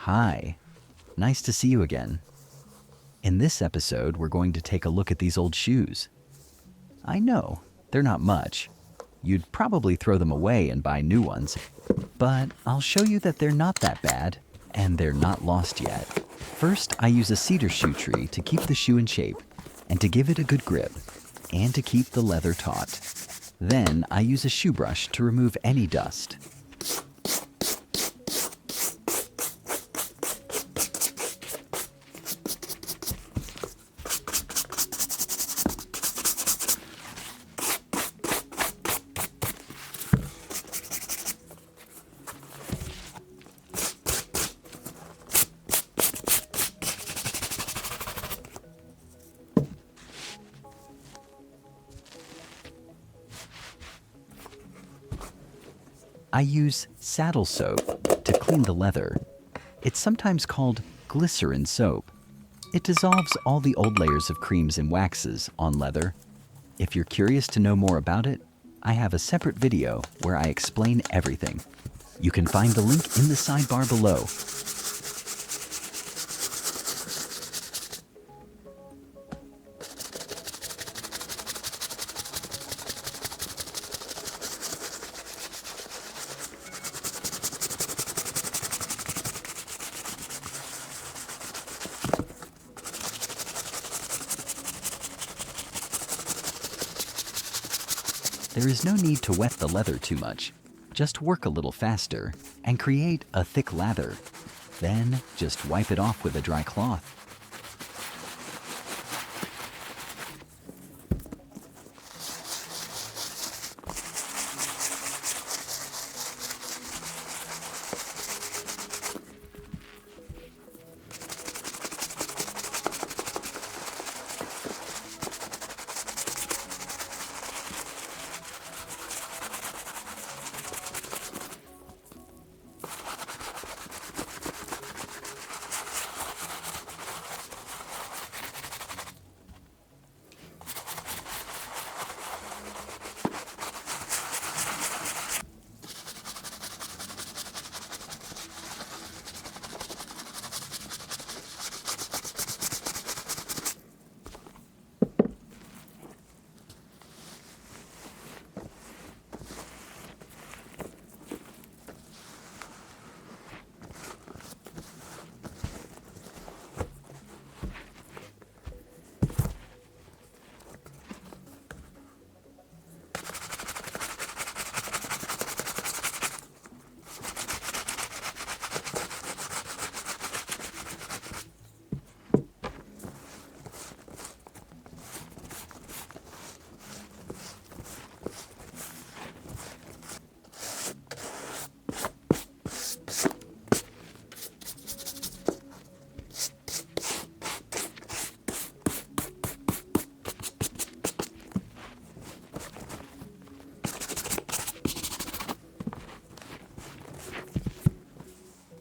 Hi, nice to see you again. In this episode, we're going to take a look at these old shoes. I know, they're not much. You'd probably throw them away and buy new ones, but I'll show you that they're not that bad, and they're not lost yet. First, I use a cedar shoe tree to keep the shoe in shape, and to give it a good grip, and to keep the leather taut. Then, I use a shoe brush to remove any dust. I use saddle soap to clean the leather. It's sometimes called glycerin soap. It dissolves all the old layers of creams and waxes on leather. If you're curious to know more about it, I have a separate video where I explain everything. You can find the link in the sidebar below. There is no need to wet the leather too much. Just work a little faster and create a thick lather. Then just wipe it off with a dry cloth.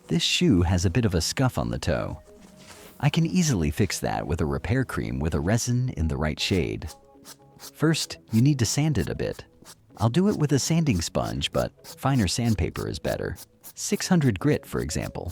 This shoe has a bit of a scuff on the toe. I can easily fix that with a repair cream with a resin in the right shade. First, you need to sand it a bit. I'll do it with a sanding sponge, but finer sandpaper is better. 600 grit, for example.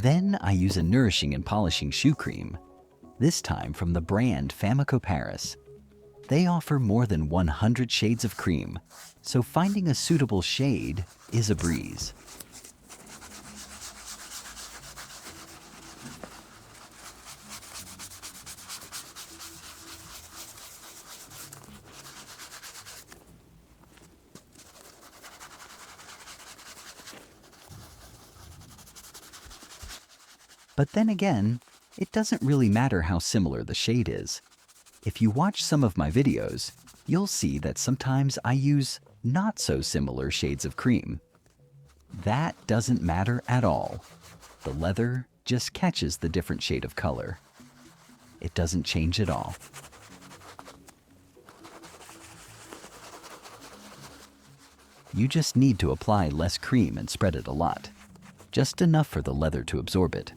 Then I use a nourishing and polishing shoe cream, this time from the brand Famaco-Paris. They offer more than 100 shades of cream, so finding a suitable shade is a breeze. But then again, it doesn't really matter how similar the shade is. If you watch some of my videos, you'll see that sometimes I use not so similar shades of cream. That doesn't matter at all. The leather just catches the different shade of color. It doesn't change at all. You just need to apply less cream and spread it a lot. Just enough for the leather to absorb it.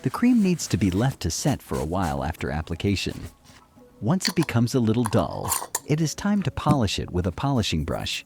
The cream needs to be left to set for a while after application. Once it becomes a little dull, it is time to polish it with a polishing brush.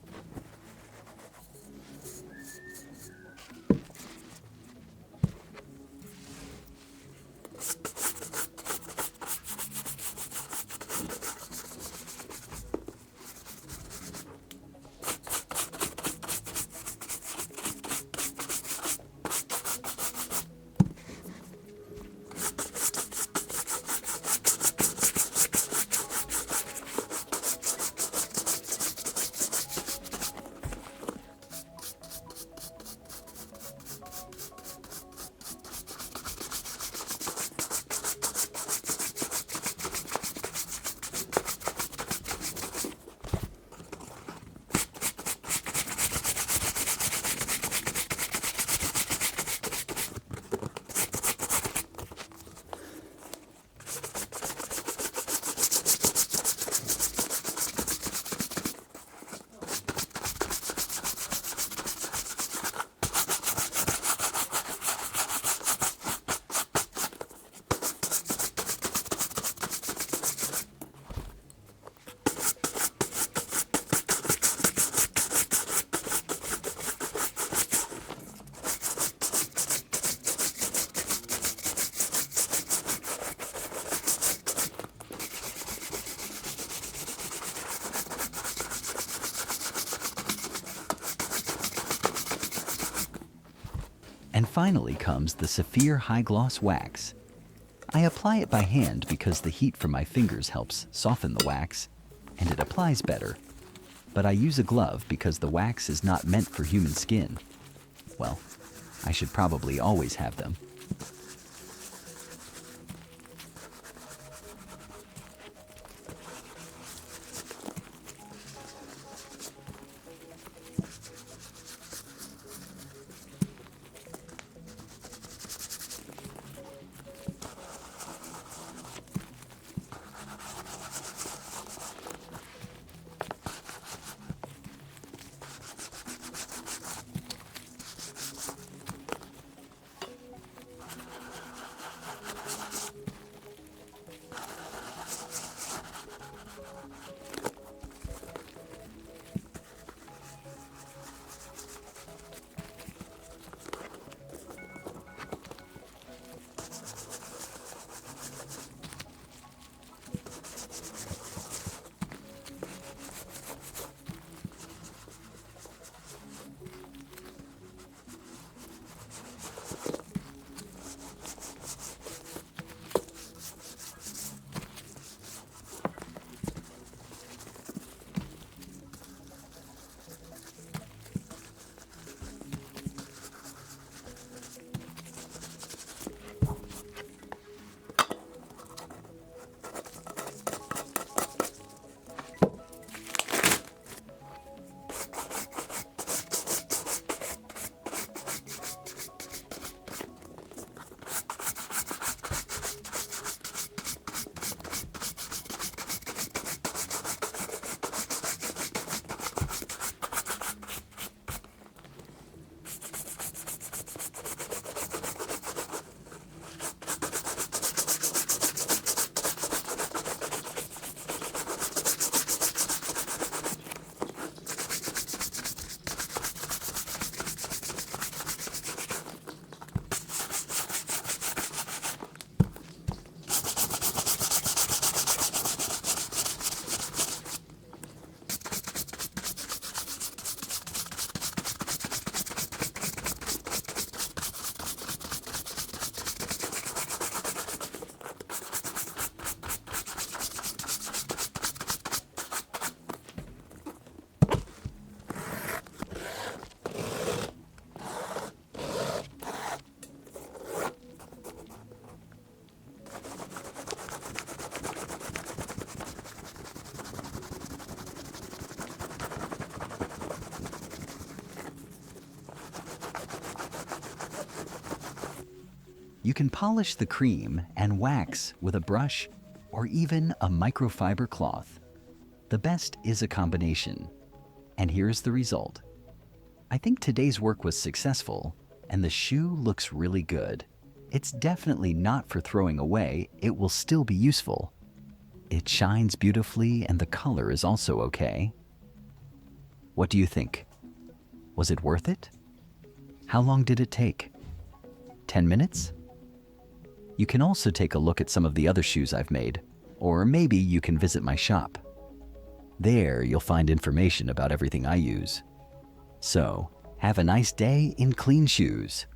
And finally comes the Saphir High Gloss Wax. I apply it by hand because the heat from my fingers helps soften the wax, and it applies better. But I use a glove because the wax is not meant for human skin. Well, I should probably always have them. You can polish the cream and wax with a brush or even a microfiber cloth. The best is a combination. And here's the result. I think today's work was successful, and the shoe looks really good. It's definitely not for throwing away, it will still be useful. It shines beautifully and the color is also okay. What do you think? Was it worth it? How long did it take? 10 minutes? You can also take a look at some of the other shoes I've made, or maybe you can visit my shop. There you'll find information about everything I use. So, have a nice day in clean shoes.